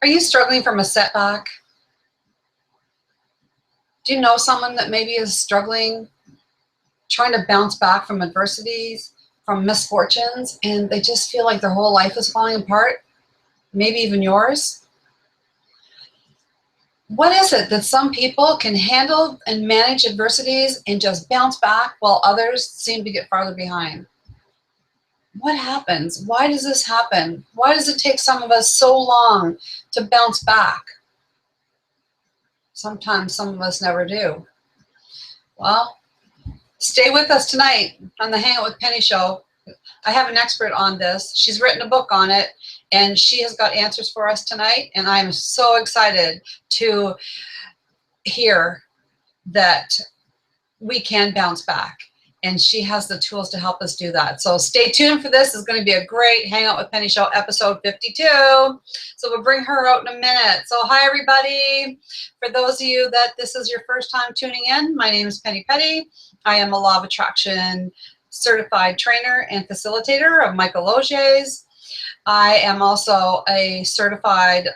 Are you struggling from a setback? Do you know someone that maybe is struggling, trying to bounce back from adversities, from misfortunes, and they just feel like their whole life is falling apart? Maybe even yours? What is it that some people can handle and manage adversities and just bounce back while others seem to get farther behind? What happens? Why does this happen? Why does it take some of us so long to bounce back? Sometimes some of us never do. Well, stay with us tonight on the Hangout with Penny show. I have an expert on this. She's written a book on it, and she has got answers for us tonight, and I'm so excited to hear that we can bounce back, and she has the tools to help us do that. So stay tuned for this. It's going to be a great Hangout with Penny show, episode 52. So we'll bring her out in a minute. So hi, everybody. For those of you that this is your first time tuning in, my name is Penny Peddie. I am a Law of Attraction certified trainer and facilitator of Michael Logier's. I am also a certified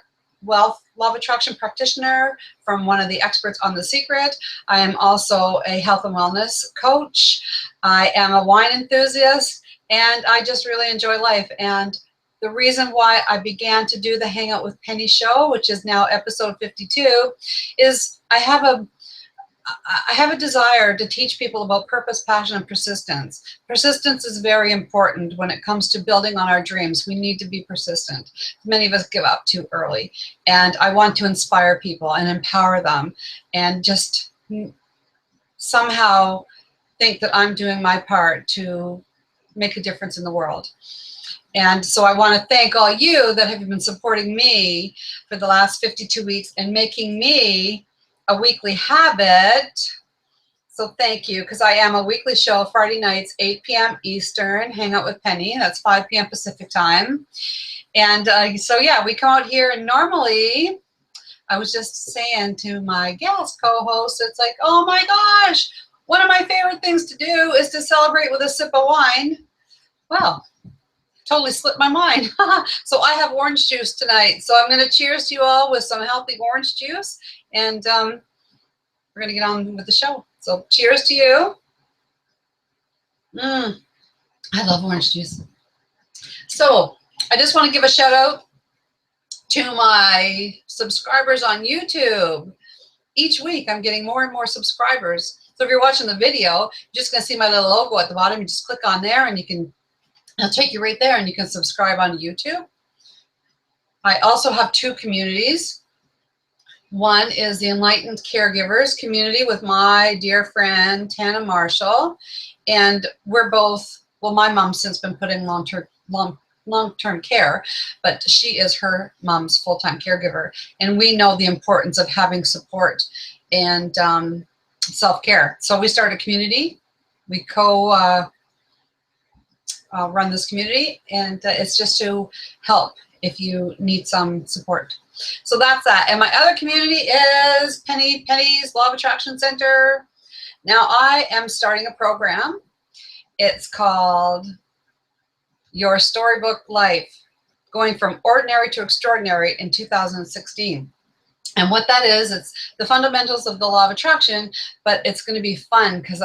Law of Attraction practitioner from one of the experts on The Secret. I am also a health and wellness coach. I am a wine enthusiast, and I just really enjoy life. And the reason why I began to do the Hangout with Penny show, which is now episode 52, is I have a desire to teach people about purpose, passion, and persistence. Persistence is very important when it comes to building on our dreams. We need to be persistent. Many of us give up too early. And I want to inspire people and empower them and just somehow think that I'm doing my part to make a difference in the world. And so I want to thank all you that have been supporting me for the last 52 weeks and making me a weekly habit. So thank you, because I am a weekly show, Friday nights, 8 p.m. Eastern, Hangout with Penny. That's 5 p.m. Pacific time. And so yeah, we come out here, and normally, I was just saying to my guest co-host, it's like, oh my gosh, one of my favorite things to do is to celebrate with a sip of wine. Well, totally slipped my mind. So I have orange juice tonight. So I'm going to cheers to you all with some healthy orange juice. And we're going to get on with the show. So cheers to you. I love orange juice. So I just want to give a shout out to my subscribers on YouTube. Each week I'm getting more and more subscribers. So if you're watching the video, you're just going to see my little logo at the bottom. You just click on there and it'll take you right there, and you can subscribe on YouTube. I also have two communities. One is the Enlightened Caregivers community with my dear friend, Tana Marshall. And we're both, well, my mom's since been put in long-term care, but she is her mom's full-time caregiver. And we know the importance of having support and self-care. So we started a community. We run this community, and it's just to help if you need some support. So that's that. And my other community is Penny Peddie's Law of Attraction Center. Now I am starting a program. It's called Your Storybook Life, going from ordinary to extraordinary in 2016. And what that is, it's the fundamentals of the law of attraction, but it's going to be fun because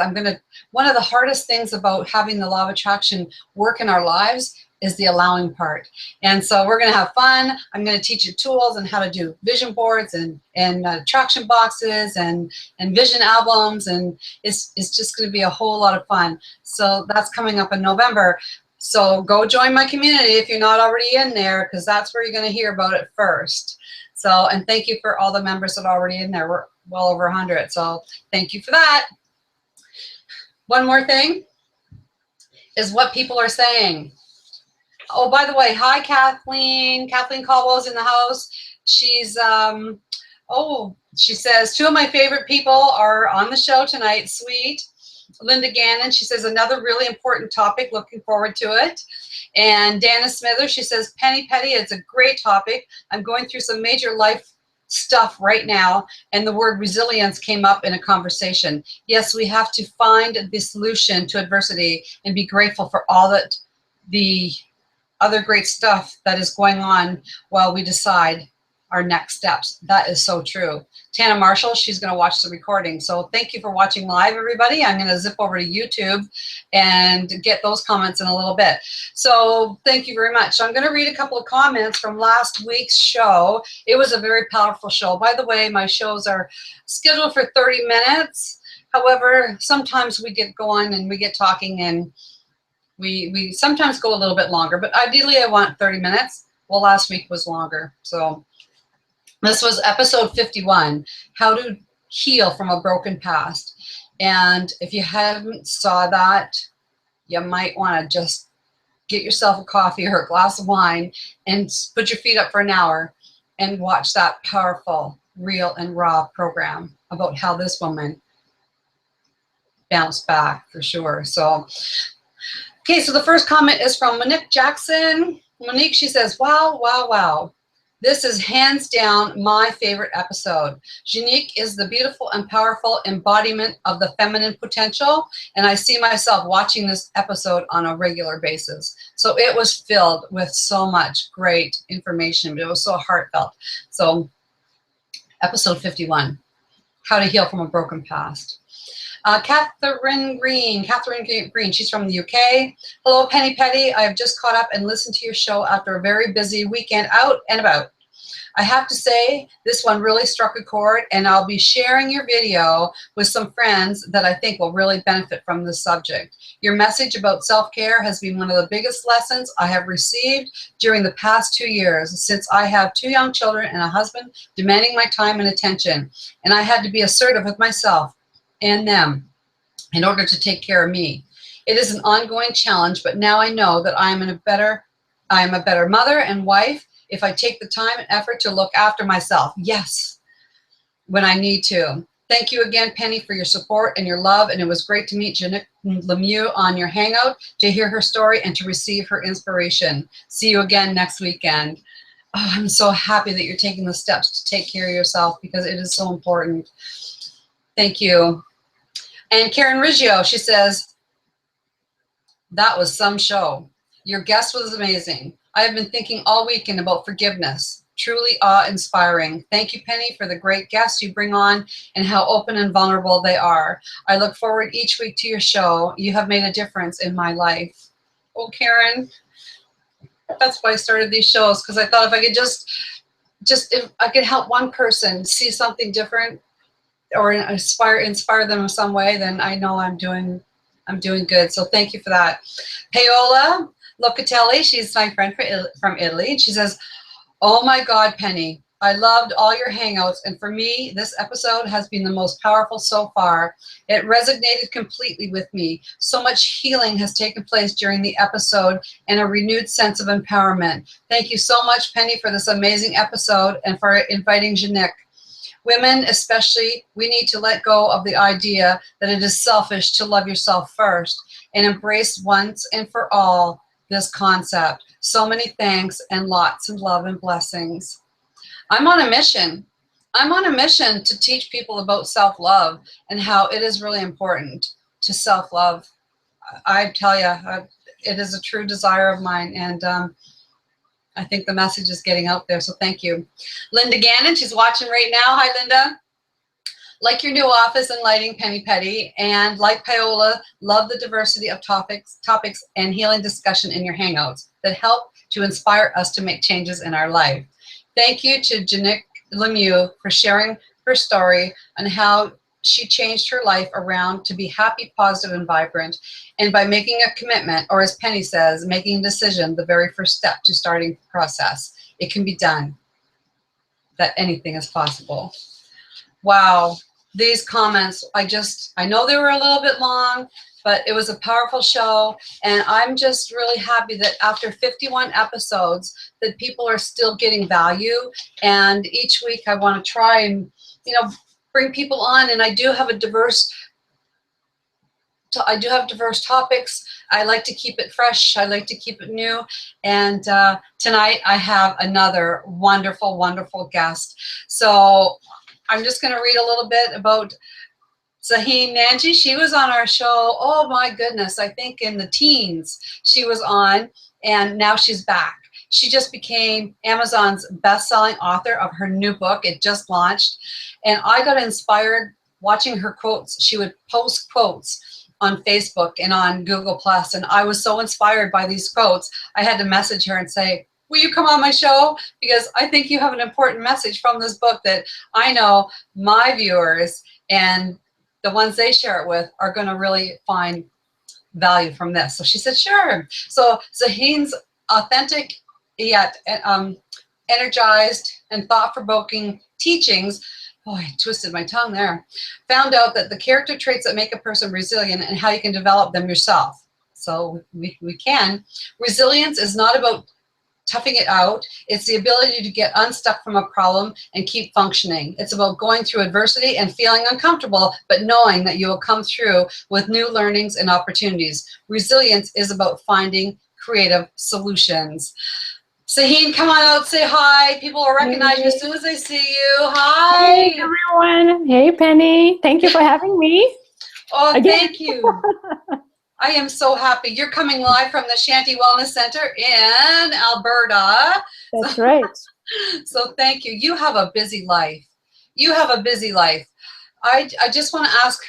one of the hardest things about having the law of attraction work in our lives is the allowing part. And so we're going to have fun. I'm going to teach you tools and how to do vision boards and attraction boxes and vision albums. And it's just going to be a whole lot of fun. So that's coming up in November. So go join my community if you're not already in there, because that's where you're going to hear about it first. So, and thank you for all the members that are already in there. We're well over 100. So thank you for that. One more thing is what people are saying. Oh, by the way, hi, Kathleen. Kathleen Caldwell's in the house. She's, she says, two of my favorite people are on the show tonight. Sweet. Linda Gannon, she says, another really important topic. Looking forward to it. And Dana Smithers, she says, Penny Peddie, it's a great topic. I'm going through some major life stuff right now, and the word resilience came up in a conversation. Yes, we have to find the solution to adversity and be grateful for all that the other great stuff that is going on while we decide our next steps. That is so true. Tana Marshall, she's going to watch the recording. So thank you for watching live, everybody. I'm going to zip over to YouTube and get those comments in a little bit. So thank you very much. So I'm going to read a couple of comments from last week's show. It was a very powerful show. By the way, my shows are scheduled for 30 minutes. However, sometimes we get going and we get talking, and we sometimes go a little bit longer, but ideally I want 30 minutes. Well, last week was longer. So this was episode 51, how to heal from a broken past. And if you haven't saw that, you might want to just get yourself a coffee or a glass of wine and put your feet up for an hour and watch that powerful, real and raw program about how this woman bounced back for sure. So, okay, so the first comment is from Monique Jackson. Monique, she says, wow, wow, wow. This is hands down my favorite episode. Janique is the beautiful and powerful embodiment of the feminine potential, and I see myself watching this episode on a regular basis. So it was filled with so much great information, but it was so heartfelt. So episode 51, how to heal from a broken past. Catherine Green, she's from the UK. Hello, Penny Peddie. I have just caught up and listened to your show after a very busy weekend out and about. I have to say, this one really struck a chord, and I'll be sharing your video with some friends that I think will really benefit from this subject. Your message about self-care has been one of the biggest lessons I have received during the past 2 years, since I have 2 young children and a husband demanding my time and attention, and I had to be assertive with myself and them in order to take care of me. It is an ongoing challenge, but now I know that I am a better mother and wife if I take the time and effort to look after myself. Yes, when I need to. Thank you again, Penny, for your support and your love, and it was great to meet Jeanette Lemieux on your Hangout, to hear her story and to receive her inspiration. See you again next weekend. Oh, I'm so happy that you're taking the steps to take care of yourself, because it is so important. Thank you. And Karen Riggio, she says, that was some show. Your guest was amazing. I have been thinking all weekend about forgiveness. Truly awe-inspiring. Thank you, Penny, for the great guests you bring on and how open and vulnerable they are. I look forward each week to your show. You have made a difference in my life. Oh, Karen, that's why I started these shows, because I thought if I could just if I could help one person see something different, or inspire them in some way, then I know I'm doing good. So thank you for that. Paola Locatelli, she's my friend from Italy. She says, oh my God, Penny, I loved all your Hangouts, and for me, this episode has been the most powerful so far. It resonated completely with me. So much healing has taken place during the episode and a renewed sense of empowerment. Thank you so much, Penny, for this amazing episode and for inviting Janique. Women especially, we need to let go of the idea that it is selfish to love yourself first and embrace once and for all this concept. So many thanks and lots of love and blessings. I'm on a mission. I'm on a mission to teach people about self-love and how it is really important to self-love. I tell you, it is a true desire of mine, and I think the message is getting out there, so thank you. Linda Gannon, she's watching right now. Hi, Linda. Like your new office and lighting, Penny Peddie, and like Paola, love the diversity of topics and healing discussion in your Hangouts that help to inspire us to make changes in our life. Thank you to Janique Lemieux for sharing her story on how she changed her life around to be happy, positive, and vibrant. And by making a commitment, or as Penny says, making a decision, the very first step to starting the process. It can be done. That anything is possible. Wow. These comments, I know they were a little bit long, but it was a powerful show. And I'm just really happy that after 51 episodes, that people are still getting value. And each week I want to try and, bring people on. And I do have diverse topics. I like to keep it fresh. I like to keep it new. And tonight I have another wonderful, wonderful guest. So I'm just going to read a little bit about Zaheen Nanji. She was on our show, oh my goodness, I think in the teens she was on, and now she's back. She just became Amazon's best-selling author of her new book. It just launched. And I got inspired watching her quotes. She would post quotes on Facebook and on Google Plus, and I was so inspired by these quotes. I had to message her and say, will you come on my show? Because I think you have an important message from this book that I know my viewers and the ones they share it with are going to really find value from this. So she said, sure. So Zaheen's authentic yet energized and thought-provoking teachings, oh, I twisted my tongue there, found out that the character traits that make a person resilient and how you can develop them yourself. So we can. Resilience is not about toughing it out. It's the ability to get unstuck from a problem and keep functioning. It's about going through adversity and feeling uncomfortable, but knowing that you will come through with new learnings and opportunities. Resilience is about finding creative solutions. Zaheen, come on out, say hi. People will recognize you as soon as they see you. Hi. Hey, everyone. Hey, Penny. Thank you for having me. Oh, again. Thank you. I am so happy. You're coming live from the Shanty Wellness Center in Alberta. That's right. So thank you. You have a busy life. You have a busy life. I just want to ask,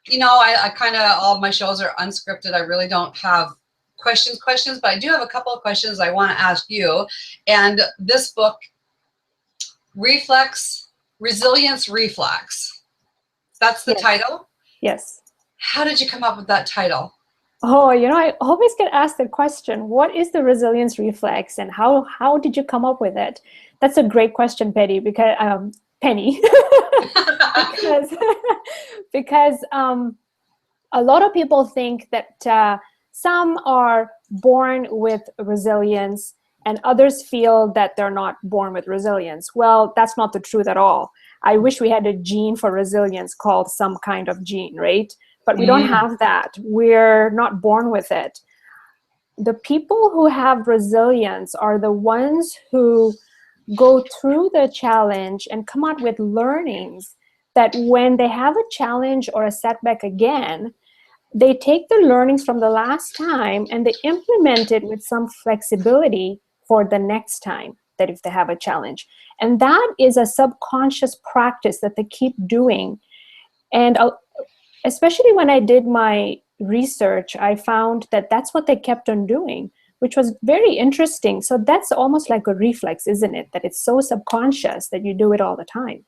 you know, I kind of, all of my shows are unscripted. I really don't have questions, but I do have a couple of questions I want to ask you. And this book, Reflex, Resilience Reflex, that's the title? Yes. How did you come up with that title? Oh, you know, I always get asked the question, what is the resilience reflex and how did you come up with it? That's a great question, Penny, because Penny, because a lot of people think that some are born with resilience and others feel that they're not born with resilience. Well, that's not the truth at all. I wish we had a gene for resilience called some kind of gene, right? But we don't have that. We're not born with it. The people who have resilience are the ones who go through the challenge and come out with learnings that when they have a challenge or a setback again, they take the learnings from the last time and they implement it with some flexibility for the next time that if they have a challenge. And that is a subconscious practice that they keep doing. And especially when I did my research, I found that that's what they kept on doing, which was very interesting. So that's almost like a reflex, isn't it? That it's so subconscious that you do it all the time.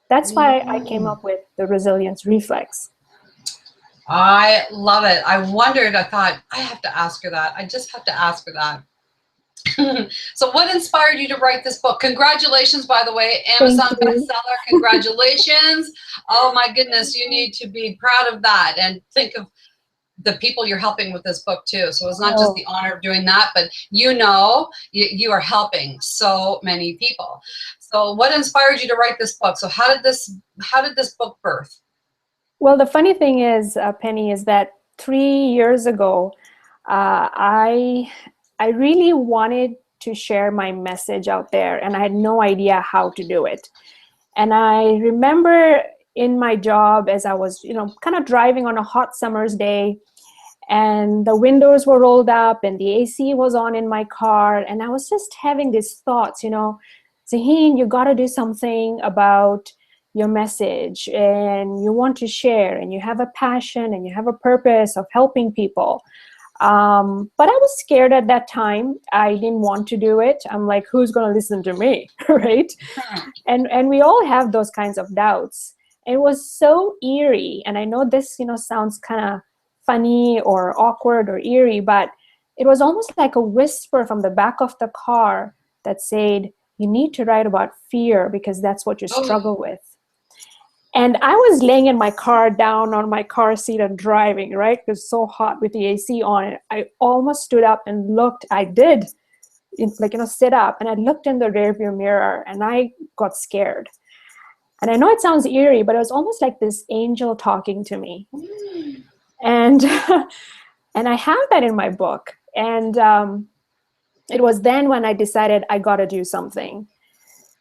That's why I came up with the resilience reflex. I love it. I wondered, I thought, I have to ask her that. I just have to ask her that. So what inspired you to write this book? Congratulations, by the way, Amazon bestseller. Congratulations. Oh my goodness, you need to be proud of that and think of the people you're helping with this book too. So it's not just the honor of doing that, but you know, you are helping so many people. So what inspired you to write this book? So how did this book birth? Well, the funny thing is, Penny, is that 3 years ago, I really wanted to share my message out there, and I had no idea how to do it. And I remember in my job, as I was, you know, kind of driving on a hot summer's day, and the windows were rolled up, and the AC was on in my car, and I was just having these thoughts, you know, Zaheen, you got to do something about your message, and you want to share, and you have a passion, and you have a purpose of helping people. But I was scared at that time. I didn't want to do it. I'm like, who's going to listen to me, right? And we all have those kinds of doubts. It was so eerie, and I know this, you know, sounds kind of funny or awkward or eerie, but it was almost like a whisper from the back of the car that said, you need to write about fear because that's what you struggle with. And I was laying in my car down on my car seat and driving, right? It was so hot with the AC on. I almost stood up and looked. I did, like, you know, sit up, and I looked in the rearview mirror and I got scared. And I know it sounds eerie, but it was almost like this angel talking to me. And and I have that in my book. And it was then when I decided I got to do something.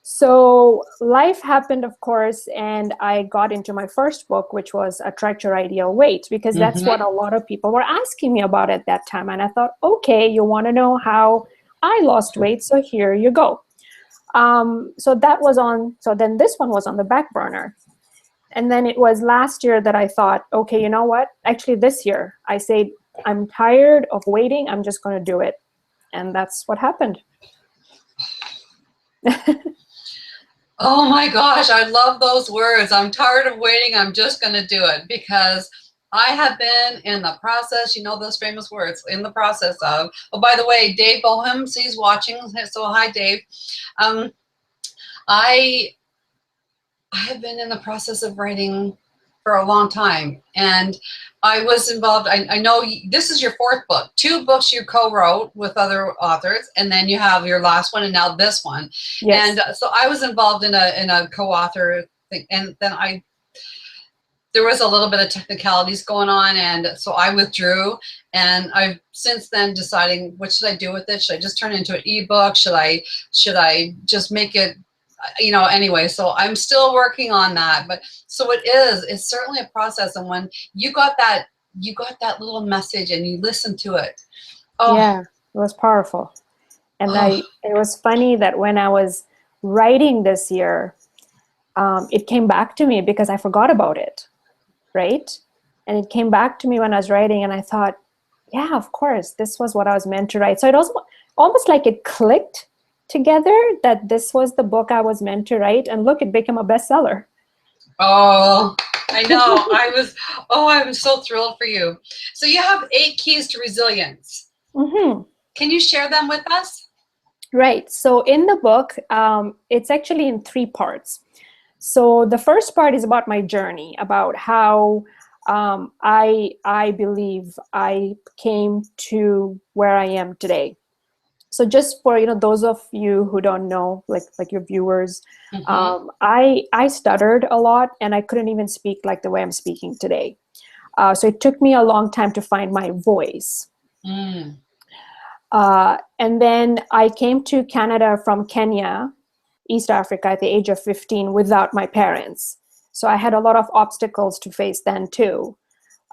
So life happened, of course, and I got into my first book, which was Attract Your Ideal Weight, because that's what a lot of people were asking me about at that time. And I thought, okay, you want to know how I lost weight, so here you go. So then this one was on the back burner. And then it was last year that I thought, okay, you know what? Actually, this year, I said, I'm tired of waiting. I'm just going to do it. And that's what happened. Oh my gosh, I love those words. I'm tired of waiting. I'm just going to do it, because I have been in the process, you know those famous words, in the process of, oh, by the way, Dave Bohem, he's watching. So hi, Dave. I have been in the process of writing for a long time, and I was involved. I know this is your fourth book, 2 books you co-wrote with other authors, and then you have your last one, and now this one. Yes. And so I was involved in a co-author thing, and then there was a little bit of technicalities going on, and so I withdrew. And I've since then deciding, what should I do with it? Should I just turn it into an ebook? Should I just make it, you know, anyway, so I'm still working on that. But so it's certainly a process. And when you got that little message and you listen to it, oh yeah, it was powerful. And oh. it was funny that when I was writing this year, it came back to me because I forgot about it, right? And it came back to me when I was writing, and I thought, yeah, of course, this was what I was meant to write. So it also almost like it clicked together that this was the book I was meant to write, and look, it became a bestseller. Oh, I know. I was so thrilled for you. So you have 8 keys to resilience. Mm-hmm. Can you share them with us? Right. So in the book, it's actually in 3 parts. So the first part is about my journey, about how I believe I came to where I am today. So just for, those of you who don't know, like your viewers, Mm-hmm. I stuttered a lot, and I couldn't even speak like the way I'm speaking today. So it took me a long time to find my voice. Mm. And then I came to Canada from Kenya, East Africa, at the age of 15 without my parents. So I had a lot of obstacles to face then too.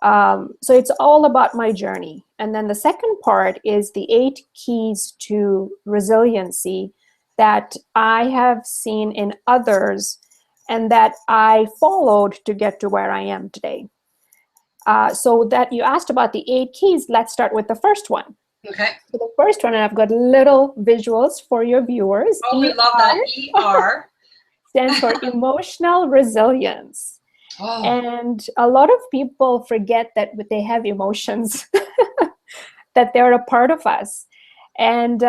So it's all about my journey. And then the second part is the 8 keys to resiliency that I have seen in others and that I followed to get to where I am today. So that you asked about the 8 keys, let's start with the first one. Okay. So the first one, and I've got little visuals for your viewers. Oh, we love that. ER stands for emotional resilience. Oh. And a lot of people forget that they have emotions, that they're a part of us. And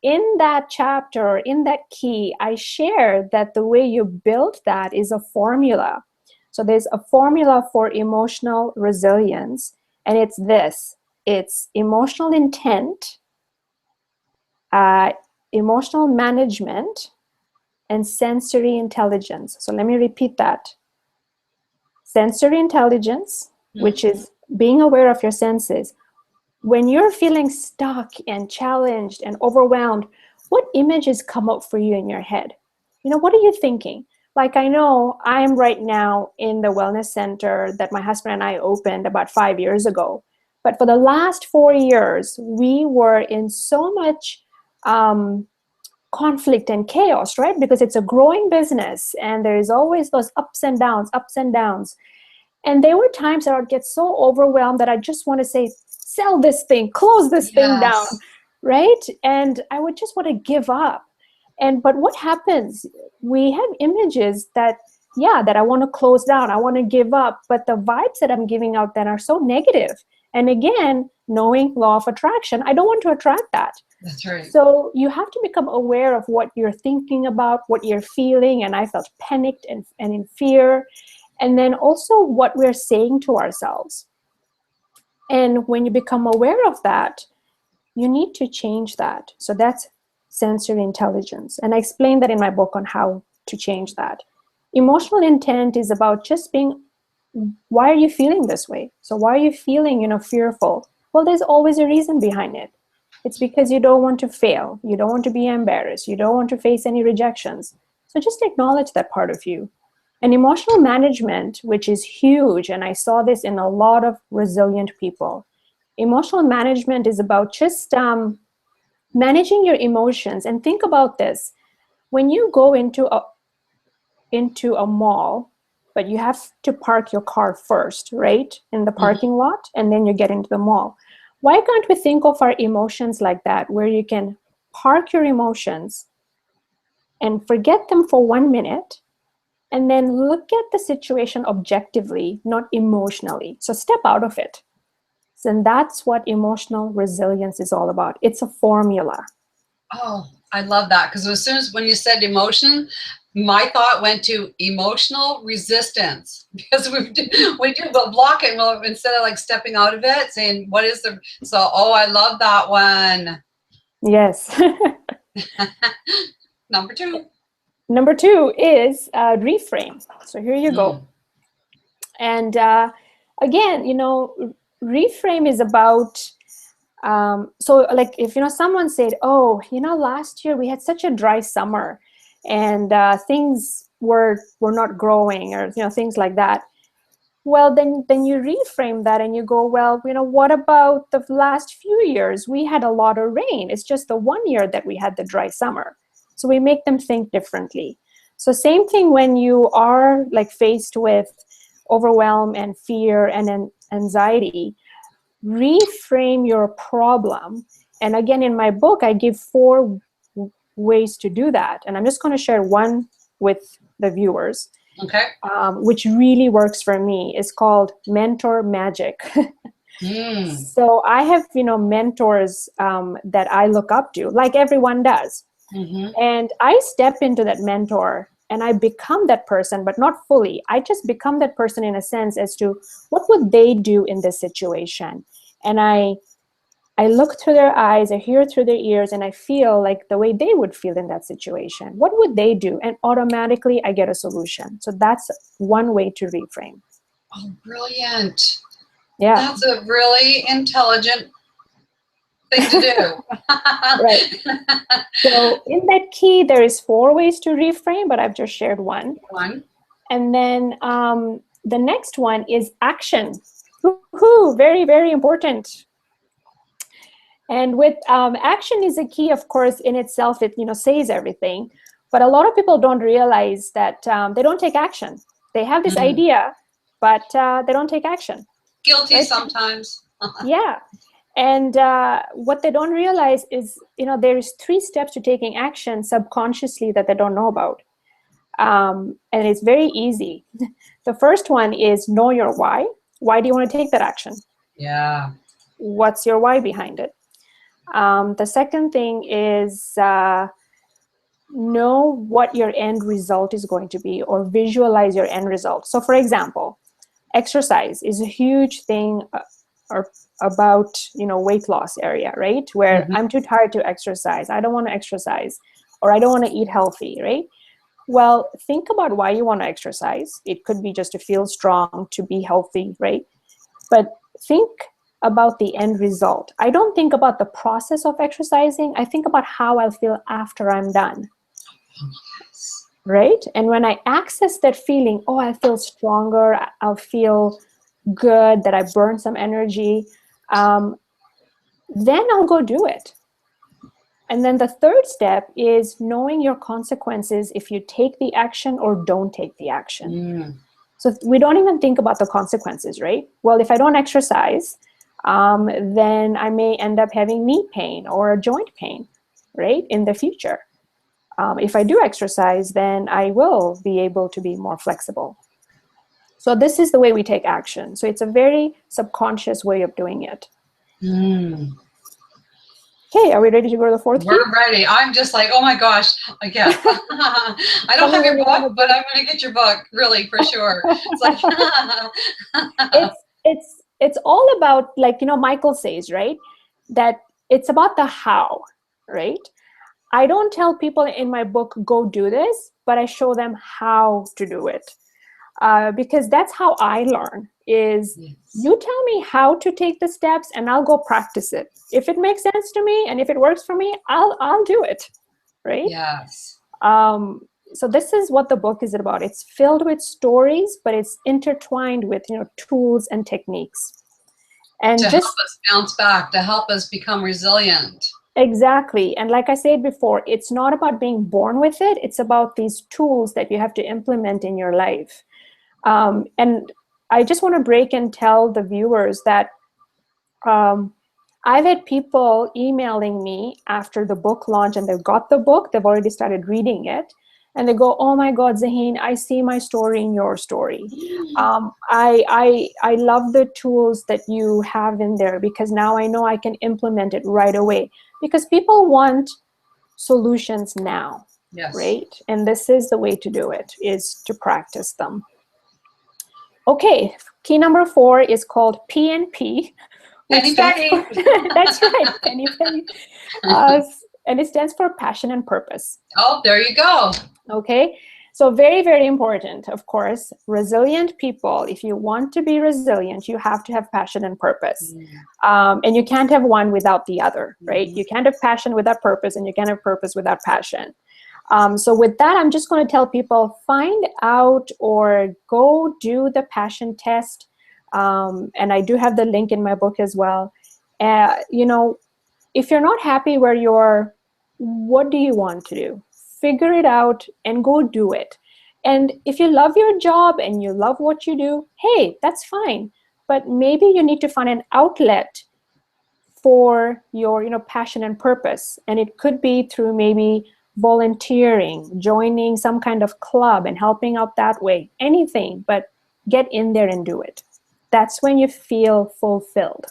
in that chapter, in that key, I shared that the way you build that is a formula. So there's a formula for emotional resilience, and it's this. It's emotional intent, emotional management, and sensory intelligence. So let me repeat that. Sensory intelligence, which is being aware of your senses. When you're feeling stuck and challenged and overwhelmed, what images come up for you in your head? What are you thinking? Like, I know I'm right now in the wellness center that my husband and I opened about 5 years ago. But for the last 4 years, we were in so much conflict and chaos, right? Because it's a growing business and there's always those ups and downs. And there were times that I would get so overwhelmed that I just want to say, sell this thing, close this thing down, right? And I would just want to give up. But what happens? We have images that I want to close down, I want to give up, but the vibes that I'm giving out then are so negative. And again, knowing law of attraction, I don't want to attract that. That's right. So you have to become aware of what you're thinking about, what you're feeling. And I felt panicked and in fear. And then also what we're saying to ourselves. And when you become aware of that, you need to change that. So that's sensory intelligence. And I explain that in my book on how to change that. Emotional intent is about just being, why are you feeling this way? So why are you feeling, fearful? Well, there's always a reason behind it. It's because you don't want to fail. You don't want to be embarrassed. You don't want to face any rejections. So just acknowledge that part of you. And emotional management, which is huge, and I saw this in a lot of resilient people. Emotional management is about just managing your emotions. And think about this. When you go into a mall, but you have to park your car first, right? In the parking lot, and then you get into the mall. Why can't we think of our emotions like that, where you can park your emotions and forget them for 1 minute, and then look at the situation objectively, not emotionally. So step out of it. And that's what emotional resilience is all about. It's a formula. Oh, I love that, because as soon as when you said emotion, my thought went to emotional resistance, because we do block it, well, instead of like stepping out of it, saying what is the, so oh, I love that one. Yes. Number two. Number two is reframe. So here you go. And again, reframe is about, so like if, someone said, oh, last year we had such a dry summer and things were not growing, or, things like that. Well, then you reframe that and you go, well, what about the last few years? We had a lot of rain. It's just the 1 year that we had the dry summer. So we make them think differently. So same thing when you are like faced with overwhelm and fear and anxiety, reframe your problem. And again, in my book, I give 4 ways to do that. And I'm just going to share one with the viewers. Okay. Which really works for me. Is called mentor magic. So I have, mentors that I look up to, like everyone does. And I step into that mentor and I become that person, but not fully. I just become that person in a sense as to what would they do in this situation. And I look through their eyes, I hear through their ears, and I feel like the way they would feel in that situation. What would they do? And automatically I get a solution. So that's one way to reframe. Oh, brilliant. Yeah. That's a really intelligent thing to do. Right. So in that key, there is 4 ways to reframe, but I've just shared one. And then the next one is action. Woohoo! Very, very important. And with action is a key, of course, in itself. It says everything, but a lot of people don't realize that they don't take action. They have this idea, but they don't take action. Guilty, right? Sometimes. Yeah, and what they don't realize is there's 3 steps to taking action subconsciously that they don't know about, and it's very easy. The first one is know your why. Why do you want to take that action? Yeah. What's your why behind it? The second thing is know what your end result is going to be, or visualize your end result. So for example, exercise is a huge thing about weight loss area, right? Where I'm too tired to exercise, I don't want to exercise, or I don't want to eat healthy, right? Well, think about why you want to exercise. It could be just to feel strong, to be healthy, right? But think about the end result. I don't think about the process of exercising. I think about how I'll feel after I'm done. Right? And when I access that feeling, oh, I feel stronger, I'll feel good, that I burn some energy, then I'll go do it. And then the third step is knowing your consequences if you take the action or don't take the action. So we don't even think about the consequences, right? Well, if I don't exercise, then I may end up having knee pain or joint pain, right, in the future. If I do exercise, then I will be able to be more flexible. So this is the way we take action. So it's a very subconscious way of doing it. Okay, are we ready to go to the 4th key? We're ready. I'm just like, oh my gosh, I guess. I don't have your book, but I'm going to get your book, really, for sure. It's like it's all about, like, Michael says, right, that it's about the how, right? I don't tell people in my book, go do this, but I show them how to do it. Because that's how I learn, is you tell me how to take the steps and I'll go practice it. If it makes sense to me and if it works for me, I'll do it, right? Yes. So this is what the book is about. It's filled with stories, but it's intertwined with tools and techniques. And to help us bounce back, to help us become resilient. Exactly. And like I said before, it's not about being born with it. It's about these tools that you have to implement in your life. And I just want to break and tell the viewers that um, I've had people emailing me after the book launch, and they've got the book, they've already started reading it, and they go, "Oh my God, Zaheen, I see my story in your story. I love the tools that you have in there, because now I know I can implement it right away." Because people want solutions now, Yes. right? And this is the way to do it, is to practice them. Okay, key number 4 is called PNP. Penny Peddie. That's right, Penny Peddie. And it stands for passion and purpose. Oh, there you go. Okay, so very, very important, of course. Resilient people, if you want to be resilient, you have to have passion and purpose. And you can't have one without the other, right? You can't have passion without purpose, and you can't have purpose without passion. So with that, I'm just going to tell people, find out or go do the passion test. And I do have the link in my book as well. You know, if you're not happy where you're, what do you want to do? Figure it out and go do it. And if you love your job and you love what you do, hey, that's fine. But maybe you need to find an outlet for your, you know, passion and purpose. And it could be through maybe volunteering, joining some kind of club and helping out that way. Anything, but get in there and do it. That's when you feel fulfilled.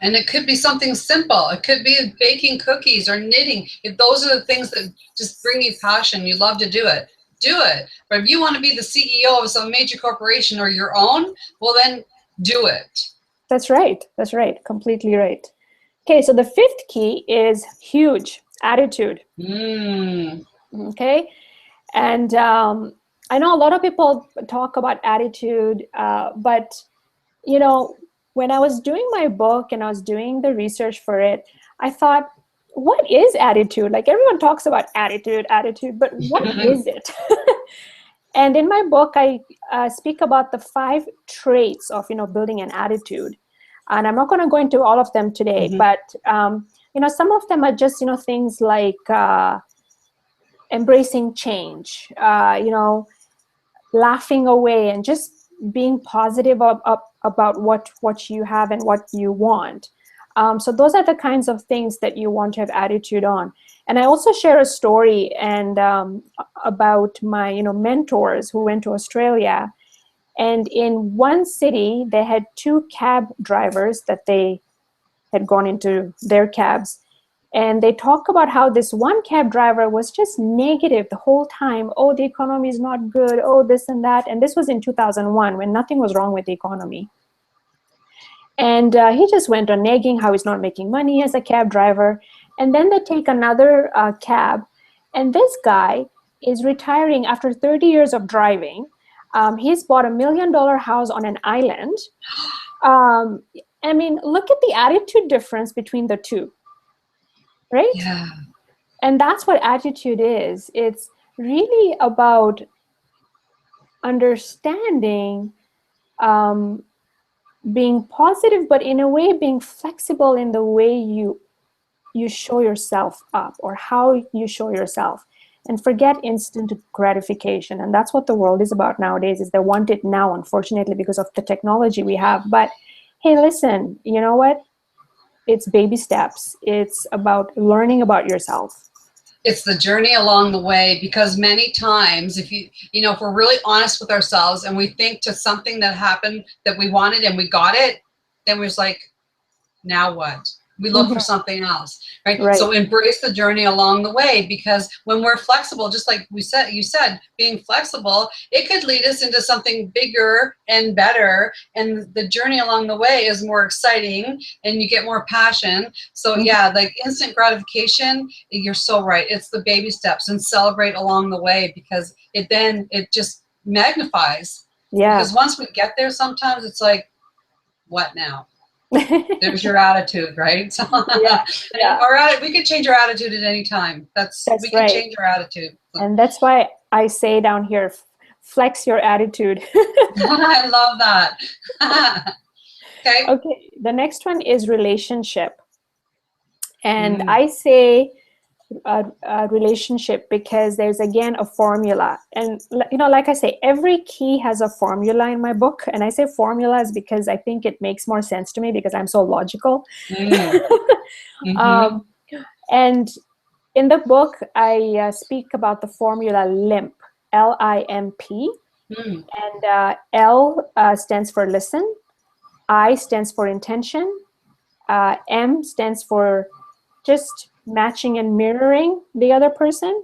And it could be something simple. It could be baking cookies or knitting. If those are the things that just bring you passion, you love to do it, do it. But if you want to be the CEO of some major corporation or your own, well then do it. That's right. That's right. Completely right. Okay, so the 5th key is huge, attitude. Okay, and I know a lot of people talk about attitude, but you know, when I was doing my book and I was doing the research for it, I thought, what is attitude? Like, everyone talks about attitude, but what is it? And in my book, I speak about the 5 traits of, you know, building an attitude. And I'm not going to go into all of them today, but you know, some of them are just, you know, things like embracing change, you know, laughing away and just being positive about what you have and what you want. So those are the kinds of things that you want to have attitude on. And I also share a story and about my, you know, mentors who went to Australia. And in one city, they had 2 cab drivers that they had gone into their cabs. And they talk about how this one cab driver was just negative the whole time. Oh, the economy is not good. Oh, this and that. And this was in 2001 when nothing was wrong with the economy. And he just went on nagging how he's not making money as a cab driver. And then they take another cab. And this guy is retiring after 30 years of driving. He's bought $1 million house on an island. I mean, look at the attitude difference between the two. Right? Yeah. And that's what attitude is. It's really about understanding, being positive, but in a way being flexible in the way you show yourself up or how you show yourself, and forget instant gratification. And that's what the world is about nowadays, is they want it now, unfortunately, because of the technology we have. But hey, listen, you know what? It's baby steps. It's about learning about yourself. It's the journey along the way, because many times if if we're really honest with ourselves and we think to something that happened that we wanted and we got it, then we're just like, now what? We look for something else, right? So embrace the journey along the way, because when we're flexible, just like you said, being flexible, it could lead us into something bigger and better. And the journey along the way is more exciting and you get more passion. So yeah, like instant gratification, you're so right. It's the baby steps, and celebrate along the way, because it just magnifies. Yeah. Because once we get there, sometimes it's like, what now? There's your attitude, right? So we can change our attitude at any time. We can change our attitude. And that's why I say down here, flex your attitude. I love that. Okay. Okay. The next one is relationship. And I say a relationship because there's, again, a formula. And, like I say, every key has a formula in my book. And I say formulas because I think it makes more sense to me because I'm so logical. And in the book, I speak about the formula LIMP, L-I-M-P. And L stands for listen. I stands for intention. M stands for just matching and mirroring the other person.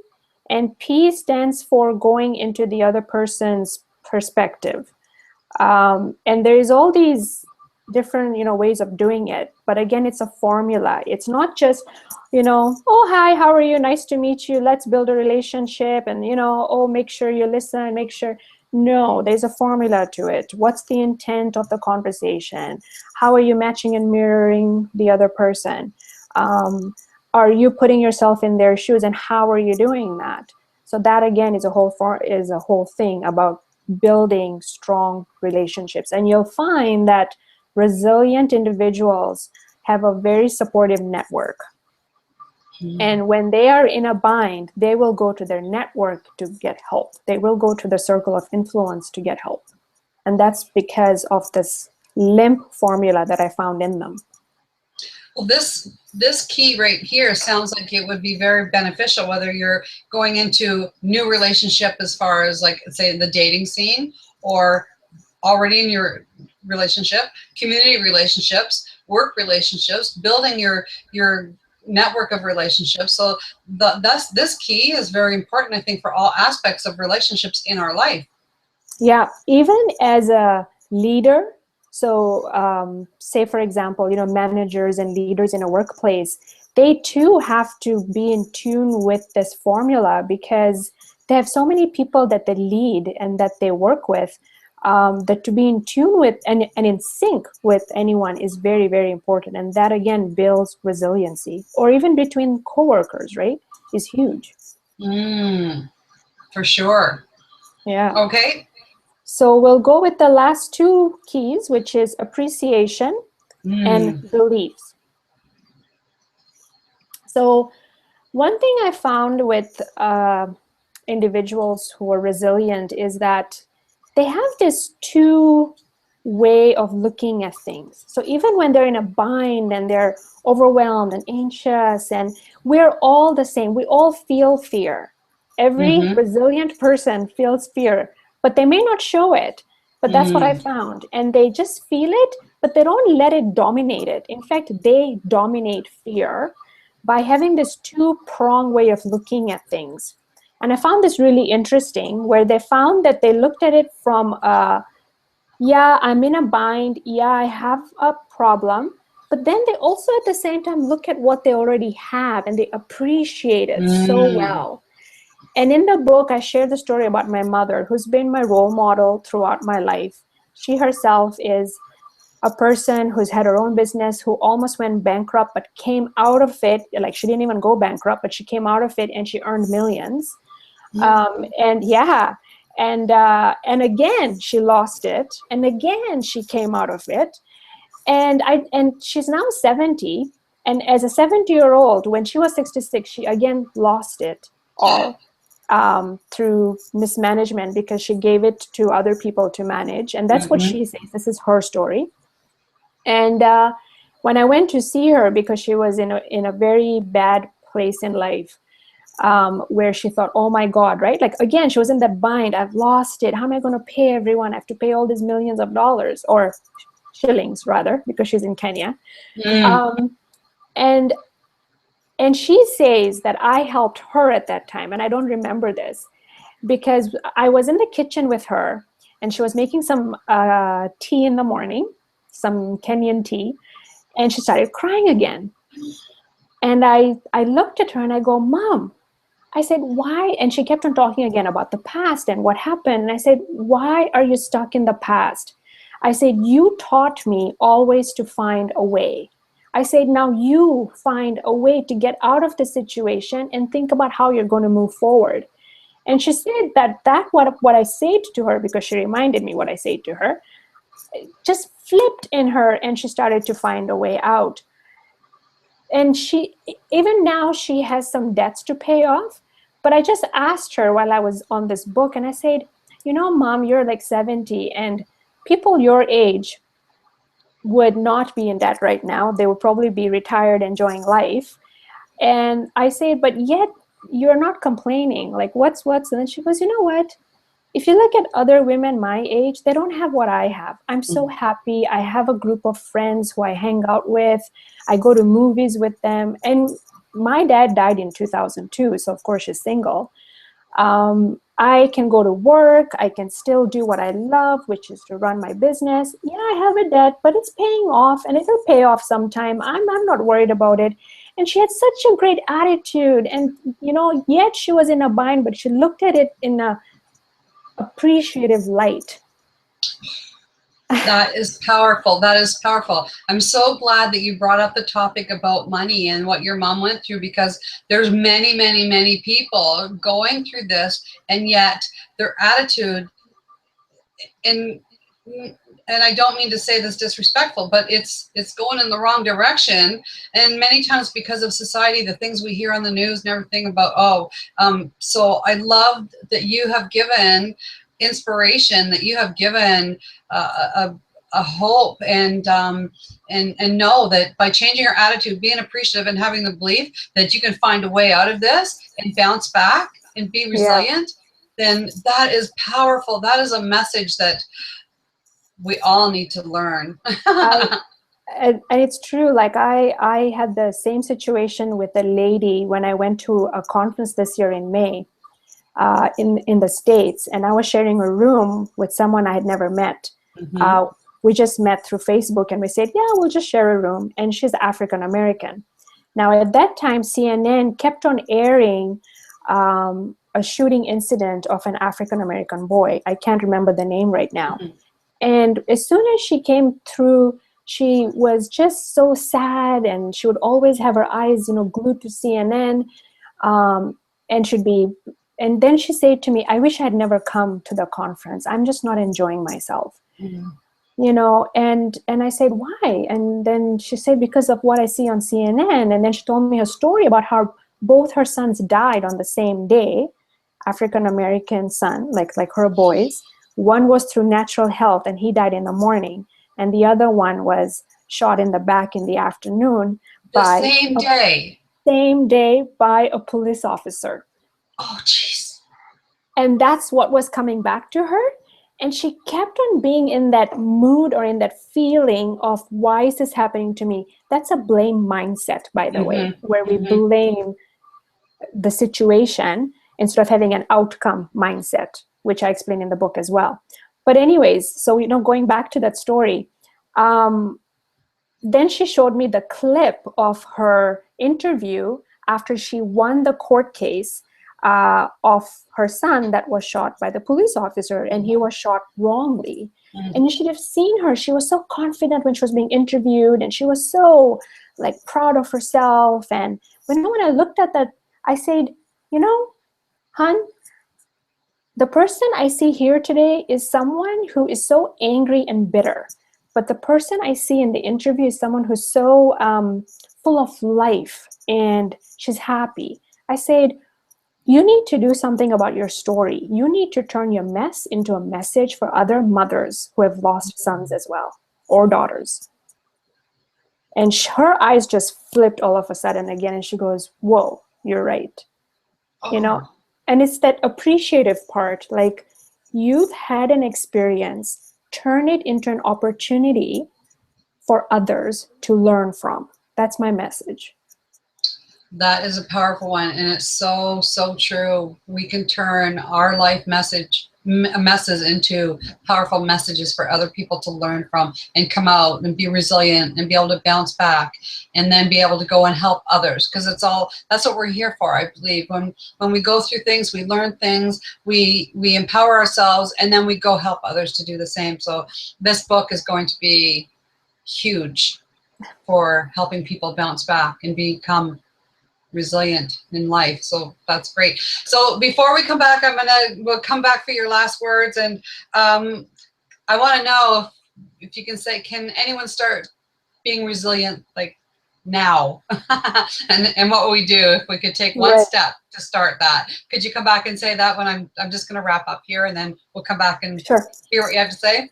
And P stands for going into the other person's perspective. And there's all these different, ways of doing it. But again, it's a formula. It's not just, oh, hi, how are you? Nice to meet you. Let's build a relationship. And, oh, make sure you listen, make sure. No, there's a formula to it. What's the intent of the conversation? How are you matching and mirroring the other person? Are you putting yourself in their shoes, and how are you doing that? So that, again, is a whole thing about building strong relationships. And you'll find that resilient individuals have a very supportive network. And when they are in a bind, they will go to their network to get help. They will go to the circle of influence to get help. And that's because of this LIMP formula that I found in them. Well, this key right here sounds like it would be very beneficial, whether you're going into new relationship as far as, like, say, the dating scene, or already in your relationship, community relationships, work relationships, building your network of relationships. So this key is very important, I think, for all aspects of relationships in our life. Yeah, even as a leader. So say, for example, managers and leaders in a workplace, they too have to be in tune with this formula because they have so many people that they lead and that they work with, that to be in tune with and in sync with anyone is very, very important. And that, again, builds resiliency. Or even between coworkers, right, is huge. For sure. Yeah. Okay. So we'll go with the last two keys, which is appreciation and beliefs. So one thing I found with individuals who are resilient is that they have this two way of looking at things. So even when they're in a bind and they're overwhelmed and anxious, and we're all the same, we all feel fear. Every resilient person feels fear, but they may not show it. But that's what I found. And they just feel it, but they don't let it dominate it. In fact, they dominate fear by having this two-pronged way of looking at things. And I found this really interesting, where they found that they looked at it from, yeah, I'm in a bind. Yeah, I have a problem. But then they also at the same time look at what they already have and they appreciate it so well. And in the book, I share the story about my mother, who's been my role model throughout my life. She herself is a person who's had her own business, who almost went bankrupt, but came out of it. Like, she didn't even go bankrupt, but she came out of it and she earned millions. And again, she lost it. And again, she came out of it. And she's now 70. And as a 70-year-old, when she was 66, she again lost it all. Through mismanagement, because she gave it to other people to manage. And that's what she says. This is her story. And when I went to see her, because she was in a very bad place in life, where she thought, oh my God, right? Like, again, she was in that bind. I've lost it. How am I going to pay everyone? I have to pay all these millions of dollars, or shillings rather, because she's in Kenya. And she says that I helped her at that time. And I don't remember this because I was in the kitchen with her and she was making some tea in the morning, some Kenyan tea. And she started crying again. And I looked at her and I go, Mom, I said, why? And she kept on talking again about the past and what happened. And I said, why are you stuck in the past? I said, you taught me always to find a way. I said, now you find a way to get out of the situation and think about how you're going to move forward. And she said that what I said to her, because she reminded me what I said to her, just flipped in her and she started to find a way out. and she, even now, she has some debts to pay off. But I just asked her while I was on this book, and I said, you know, Mom, you're like 70, and people your age would not be in debt right now. They would probably be retired, enjoying life. And I say, but yet you're not complaining. Like, what's? And then she goes, you know what? If you look at other women my age, they don't have what I have. I'm so happy. I have a group of friends who I hang out with. I go to movies with them. And my dad died in 2002, so of course she's single. I can go to work. I can still do what I love, which is to run my business. Yeah, I have a debt, but it's paying off, and it'll pay off sometime. I'm not worried about it. And she had such a great attitude. And, you know, yet she was in a bind, but she looked at it in a appreciative light. That is powerful. That is powerful. I'm so glad that you brought up the topic about money and what your mom went through, because there's many, many, many people going through this, and yet their attitude, and I don't mean to say this disrespectful, but it's going in the wrong direction. And many times, because of society, the things we hear on the news and everything about, so I love that you have given inspiration, that you have given a hope, and know that by changing your attitude, being appreciative, and having the belief that you can find a way out of this and bounce back and be resilient, then that is powerful. That is a message that we all need to learn. And it's true. Like I had the same situation with a lady when I went to a conference this year in May. In the States, and I was sharing a room with someone I had never met. We just met through Facebook, and we said, yeah, we'll just share a room. And she's African American. Now, at that time, CNN kept on airing a shooting incident of an African American boy. I can't remember the name right now. And as soon as she came through, she was just so sad, and she would always have her eyes, you know, glued to CNN, and then she said to me, I wish I had never come to the conference. I'm just not enjoying myself. You know, and I said, why? And then she said, because of what I see on CNN. And then she told me a story about how both her sons died on the same day, African-American son, like her boys. One was through natural health, and he died in the morning. And the other one was shot in the back in the afternoon. Same day by a police officer. Oh, jeez. And that's what was coming back to her. And she kept on being in that mood, or in that feeling of, why is this happening to me? That's a blame mindset, by the way, where we blame the situation instead of having an outcome mindset, which I explain in the book as well. But anyways, so, you know, going back to that story, then she showed me the clip of her interview after she won the court case of her son that was shot by the police officer, and he was shot wrongly. And you should have seen her. She was so confident when she was being interviewed, and she was so like proud of herself. And when I looked at that, I said, you know, hun, the person I see here today is someone who is so angry and bitter. But the person I see in the interview is someone who's so full of life, and she's happy. I said, you need to do something about your story. You need to turn your mess into a message for other mothers who have lost sons as well, or daughters. And her eyes just flipped all of a sudden again, and she goes, whoa, you're right. You know, and it's that appreciative part, like, you've had an experience, turn it into an opportunity for others to learn from. That's my message. That is a powerful one, and it's so, so true. We can turn our life messes into powerful messages for other people to learn from, and come out and be resilient and be able to bounce back, and then be able to go and help others, because that's what we're here for. I believe when we go through things, we learn things, we empower ourselves, and then we go help others to do the same. So this book is going to be huge for helping people bounce back and become resilient in life. So that's great. So before we come back, we'll come back for your last words, and I want to know if you can say, can anyone start being resilient, like now. and what would we do if we could take one Right. step to start that? Could you come back and say that when I'm just going to wrap up here, and then we'll come back and Sure. hear what you have to say?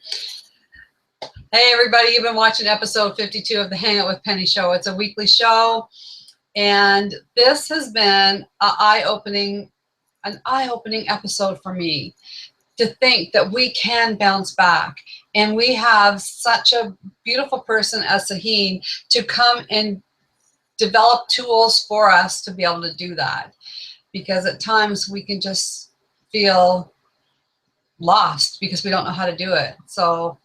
Hey, everybody, you've been watching episode 52 of the Hangout with Penny show. It's a weekly show, and this has been an eye-opening episode for me, to think that we can bounce back. And we have such a beautiful person as Zaheen to come and develop tools for us to be able to do that. Because at times we can just feel lost because we don't know how to do it. So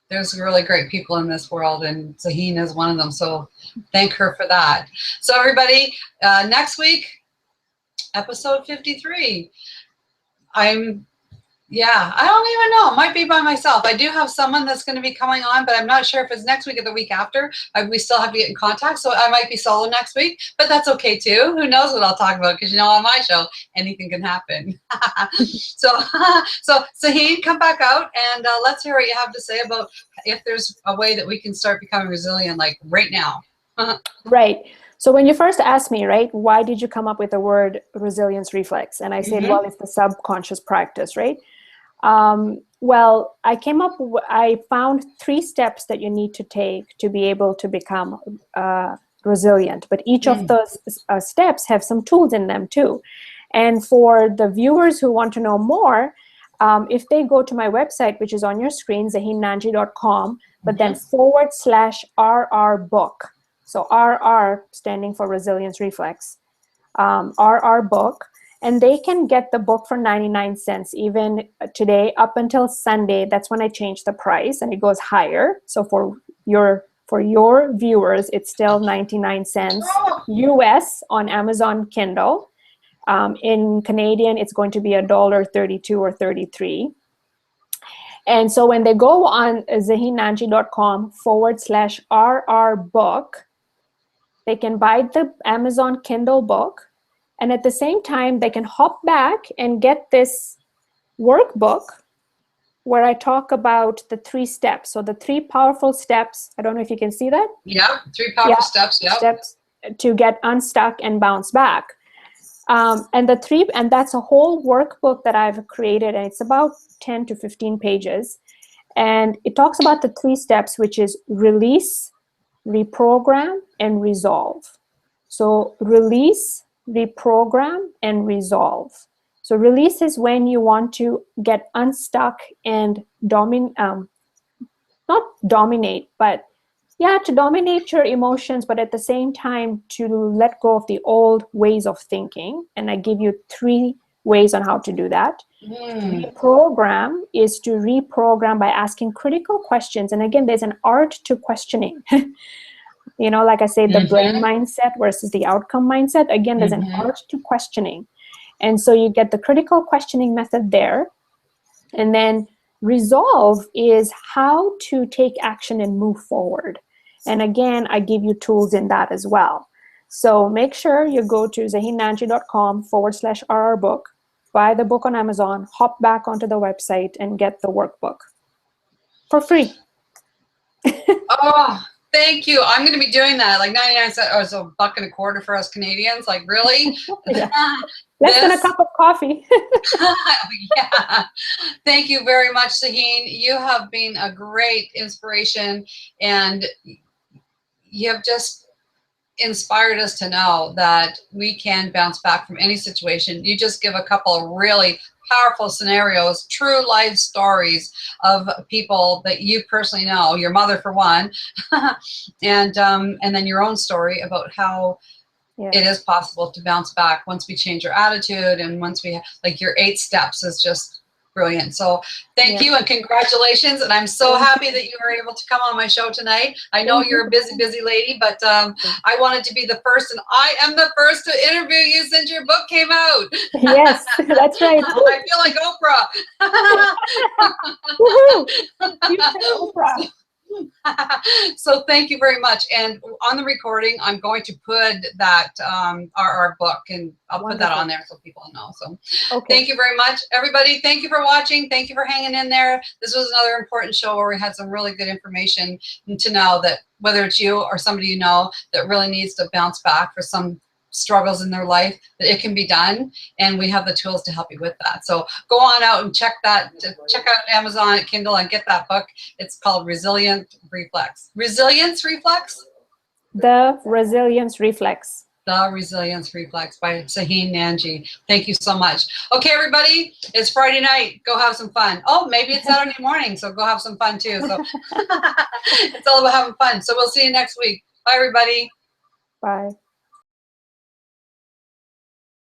there's really great people in this world, and Zaheen is one of them. So thank her for that. So everybody, next week, episode 53. I don't even know. It might be by myself. I do have someone that's going to be coming on, but I'm not sure if it's next week or the week after. We still have to get in contact, so I might be solo next week, but that's okay too. Who knows what I'll talk about, because on my show, anything can happen. so Zaheen, come back out and let's hear what you have to say about if there's a way that we can start becoming resilient, like right now. Right. So when you first asked me, right, why did you come up with the word resilience reflex? And I said, well, it's the subconscious practice, right? Well, I found 3 steps that you need to take to be able to become resilient. But each of those steps have some tools in them too. And for the viewers who want to know more, if they go to my website, which is on your screen, zaheennanji.com, but then /RR book. So RR standing for Resilience Reflex, RR book. And they can get the book for 99 cents even today up until Sunday. That's when I changed the price, and it goes higher. So for your viewers, it's still 99 cents US on Amazon Kindle. In Canadian, it's going to be $1.32 or 33. And so when they go on zaheennanji.com /RR book, they can buy the Amazon Kindle book. And at the same time, they can hop back and get this workbook where I talk about the 3 steps. So the 3 powerful steps. I don't know if you can see that. Yeah, 3 powerful steps. Yeah. Steps to get unstuck and bounce back. And that's a whole workbook that I've created, and it's about 10 to 15 pages. And it talks about the 3 steps, which is release, reprogram, and resolve. So release, reprogram, and resolve. So release is when you want to get unstuck and not dominate, but to dominate your emotions, but at the same time to let go of the old ways of thinking. And I give you 3 ways on how to do that. Reprogram is to reprogram by asking critical questions. And again, there's an art to questioning. Like I say, the brain mindset versus the outcome mindset. Again, there's an art to questioning. And so you get the critical questioning method there. And then resolve is how to take action and move forward. And again, I give you tools in that as well. So make sure you go to zaheennanji.com /RR book, buy the book on Amazon, hop back onto the website, and get the workbook for free. Oh, thank you. I'm going to be doing that. Like 99 cents, or so $1.25 for us Canadians. Like, really? Less than a cup of coffee. Yeah. Thank you very much, Zaheen. You have been a great inspiration, and you have just inspired us to know that we can bounce back from any situation. You just give a couple of really powerful scenarios, true life stories of people that you personally know, your mother for one, and then your own story about how it is possible to bounce back once we change our attitude, and once we like your 8 steps is just brilliant. So thank you and congratulations. And I'm so happy that you were able to come on my show tonight. I know you're a busy lady, but I wanted to be the first, and I am the first to interview you since your book came out. Yes, that's right. I feel like Oprah. Woohoo! You said Oprah. So thank you very much. And on the recording, I'm going to put that our book, and I'll put that on there so people know. So thank you very much, everybody. Thank you for watching. Thank you for hanging in there. This was another important show where we had some really good information to know that whether it's you or somebody you know that really needs to bounce back for some struggles in their life, that it can be done, and we have the tools to help you with that. So go on out and check out Amazon at Kindle and get that book. It's called Resilience Reflex. Resilience Reflex? The Resilience Reflex. The Resilience Reflex by Zaheen Nanji. Thank you so much. Okay, everybody, it's Friday night. Go have some fun. Oh, maybe it's Saturday morning, so go have some fun too. So it's all about having fun. So we'll see you next week. Bye, everybody. Bye.